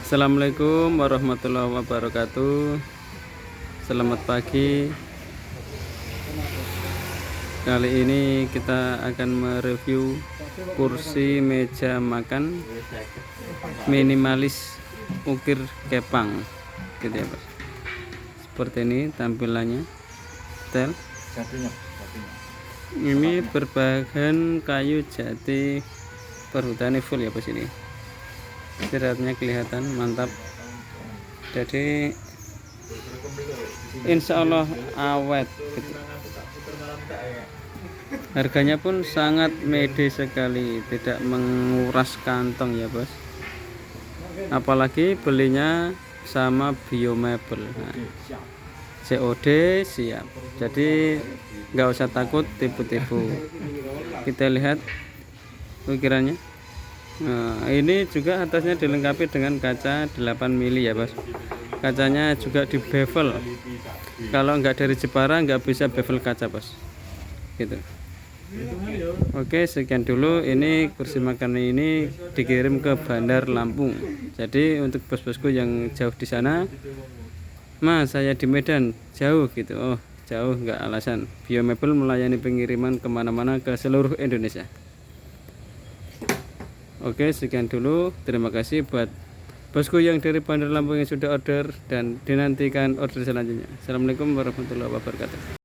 Assalamualaikum warahmatullahi wabarakatuh. Selamat pagi. Kali ini kita akan mereview kursi meja makan minimalis ukir kepang gitu ya, Pak. Seperti ini tampilannya. Detail. Ini berbahan kayu jati perhutani full ya, Bos. Ini istirahatnya kelihatan mantap, jadi insya Allah awet gitu. Harganya pun sangat mede sekali, tidak menguras kantong ya, Bos. Apalagi belinya sama Biomebel. Nah, COD siap, jadi nggak usah takut tipu-tipu. Kita lihat ukirannya. Nah, ini juga atasnya dilengkapi dengan kaca 8 mili ya, Bos. Kacanya juga di bevel. Kalau nggak dari Jepara nggak bisa bevel kaca, Bos. Gitu. Oke, sekian dulu. Ini kursi makan ini dikirim ke Bandar Lampung. Jadi untuk bos-bosku yang jauh di sana, Mas, saya di Medan, jauh gitu. Oh, jauh nggak alasan. Biomebel melayani pengiriman kemana-mana ke seluruh Indonesia. Oke, sekian dulu. Terima kasih buat bosku yang dari Bandar Lampung yang sudah order, dan dinantikan order selanjutnya. Assalamualaikum warahmatullahi wabarakatuh.